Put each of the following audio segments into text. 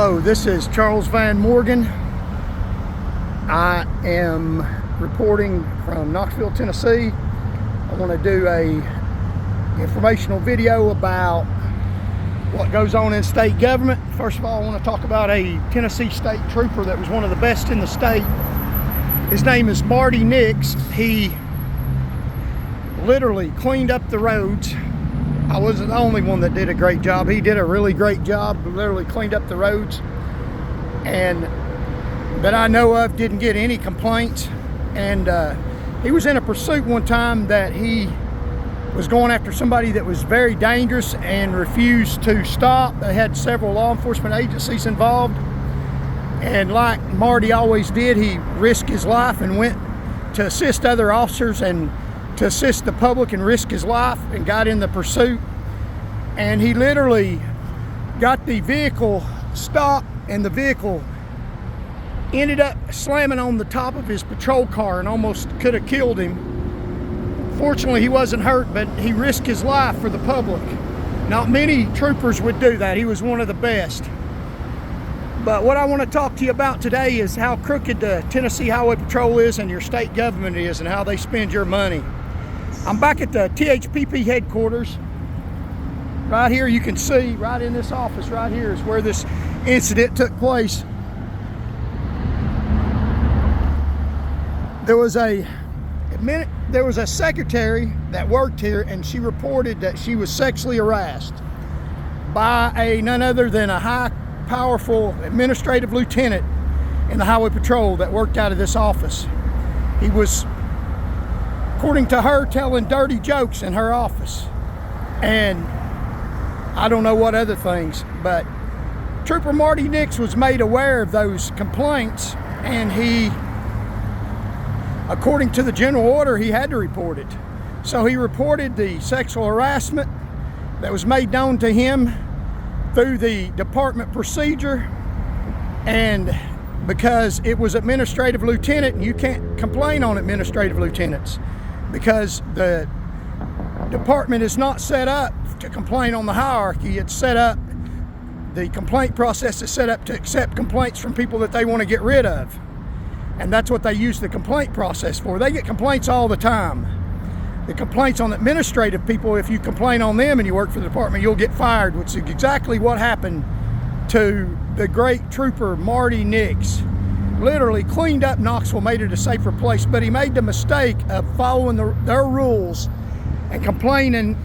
Hello, this is Charles Van Morgan. I am reporting from Knoxville, Tennessee. I want to do a informational video about what goes on in state government. First of all, I want to talk about a Tennessee state trooper that was one of the best in the state. His name is Marty Nix. He literally cleaned up the roads. I wasn't the only one that did a great job. He did a really great job, literally cleaned up the roads, and that I know of didn't get any complaints. And he was in a pursuit one time that he was going after somebody that was very dangerous and refused to stop. They had several law enforcement agencies involved, and like Marty always did, he risked his life and went to assist other officers and to assist the public and risk his life, and got in the pursuit. And he literally got the vehicle stopped, and the vehicle ended up slamming on the top of his patrol car and almost could have killed him. Fortunately, he wasn't hurt, but he risked his life for the public. Not many troopers would do that. He was one of the best. But what I want to talk to you about today is how crooked the Tennessee Highway Patrol is and your state government is, and how they spend your money. I'm back at the thpp headquarters. Right here, you can see right in this office right here is where this incident took place. There was a secretary that worked here, and she reported that she was sexually harassed by none other than a high, powerful administrative lieutenant in the Highway Patrol that worked out of this office. He was, according to her, telling dirty jokes in her office, and I don't know what other things. But Trooper Marty Nix was made aware of those complaints, and he, according to the general order, he had to report it. So he reported the sexual harassment that was made known to him through the department procedure. And because it was administrative lieutenant, and you can't complain on administrative lieutenants because the department is not set up to complain on the hierarchy. It's set up, the complaint process is set up to accept complaints from people that they want to get rid of. And that's what they use the complaint process for. They get complaints all the time. The complaints on administrative people, if you complain on them and you work for the department, you'll get fired, which is exactly what happened to the great trooper Marty Nix. Literally cleaned up Knoxville, made it a safer place, but he made the mistake of following their rules and complaining,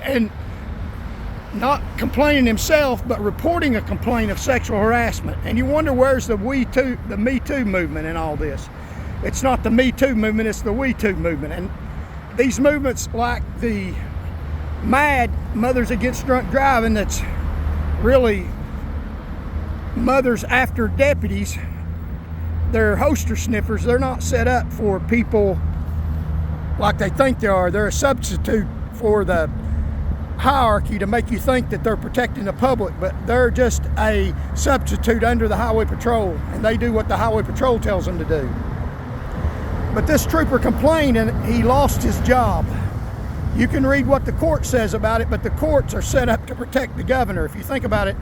and not complaining himself, but reporting a complaint of sexual harassment. And you wonder, where's the Me Too movement in all this? It's not the Me Too movement, it's the We Too movement. And these movements, like the MAD, Mothers Against Drunk Driving, that's really mothers after deputies, they're holster sniffers. They're not set up for people like they think they are. They're a substitute for the hierarchy to make you think that they're protecting the public, but they're just a substitute under the Highway Patrol, and they do what the Highway Patrol tells them to do. But this trooper complained, and he lost his job. You can read what the court says about it, but the courts are set up to protect the governor. If you think about it,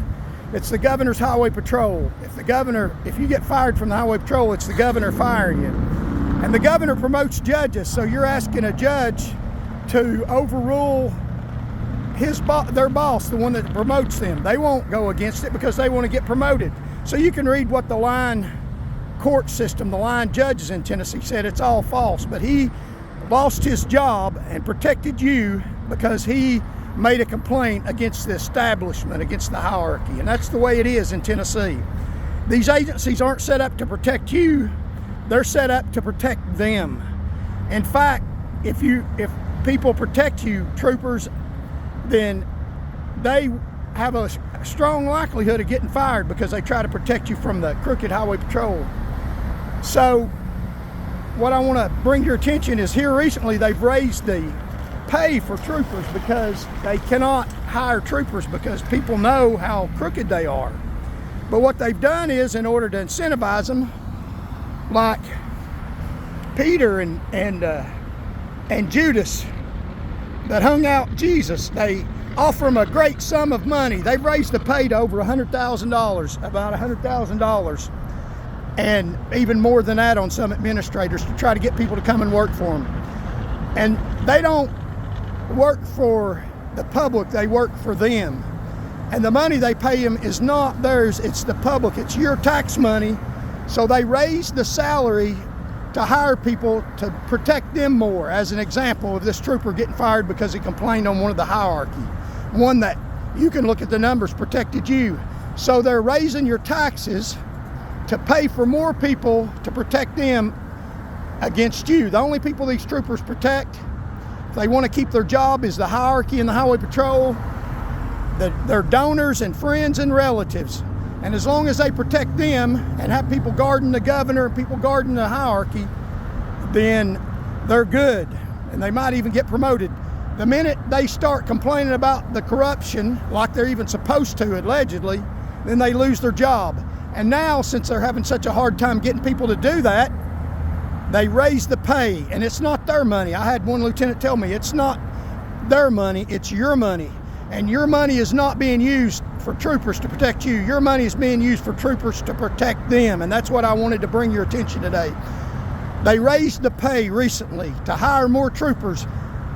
it's the governor's Highway Patrol. If you get fired from the Highway Patrol, it's the governor firing you. And the governor promotes judges, so you're asking a judge to overrule their boss, the one that promotes them. They won't go against it because they want to get promoted. So you can read what the line court system, the line judges in Tennessee said. It's all false. But he lost his job and protected you because he made a complaint against the establishment, against the hierarchy. And that's the way it is in Tennessee. These agencies aren't set up to protect you. They're set up to protect them. In fact, if people protect you, troopers, then they have a strong likelihood of getting fired because they try to protect you from the crooked Highway Patrol. So what I want to bring to your attention is, here recently they've raised the pay for troopers because they cannot hire troopers because people know how crooked they are. But what they've done is, in order to incentivize them, like Peter and Judas, that hung out Jesus. They offer them a great sum of money. They've raised the pay to over $100,000, about $100,000, and even more than that on some administrators to try to get people to come and work for them. And they don't work for the public, they work for them. And the money they pay them is not theirs, it's the public, it's your tax money. So they raise the salary to hire people to protect them more. As an example of this trooper getting fired because he complained on one of the hierarchy. One that you can look at the numbers protected you. So they're raising your taxes to pay for more people to protect them against you. The only people these troopers protect, if they want to keep their job, is the hierarchy in the highway patrol, their donors and friends and relatives. And as long as they protect them and have people guarding the governor and people guarding the hierarchy, then they're good. And they might even get promoted. The minute they start complaining about the corruption, like they're even supposed to, allegedly, then they lose their job. And now, since they're having such a hard time getting people to do that, they raise the pay. And it's not their money. I had one lieutenant tell me, it's not their money, it's your money. And your money is not being used for troopers to protect you. Your money is being used for troopers to protect them. And that's what I wanted to bring your attention today. They raised the pay recently to hire more troopers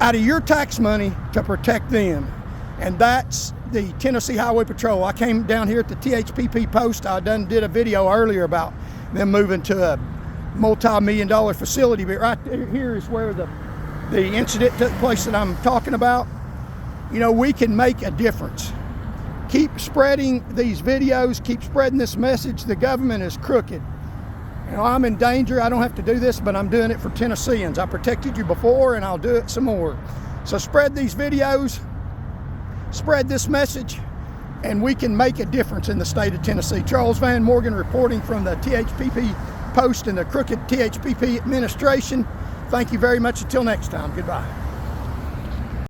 out of your tax money to protect them. And that's the Tennessee Highway Patrol. I came down here at the thpp post. I did a video earlier about them moving to a multi-million-dollar facility. But right here is where the incident took place that I'm talking about. You know, we can make a difference. Keep spreading these videos, keep spreading this message. The government is crooked. You know, I'm in danger. I don't have to do this, but I'm doing it for Tennesseans. I protected you before, and I'll do it some more. So spread these videos, spread this message, and we can make a difference in the state of Tennessee. Charles Van Morgan reporting from the THPP Post and the crooked THPP administration. Thank you very much. Until next time, goodbye.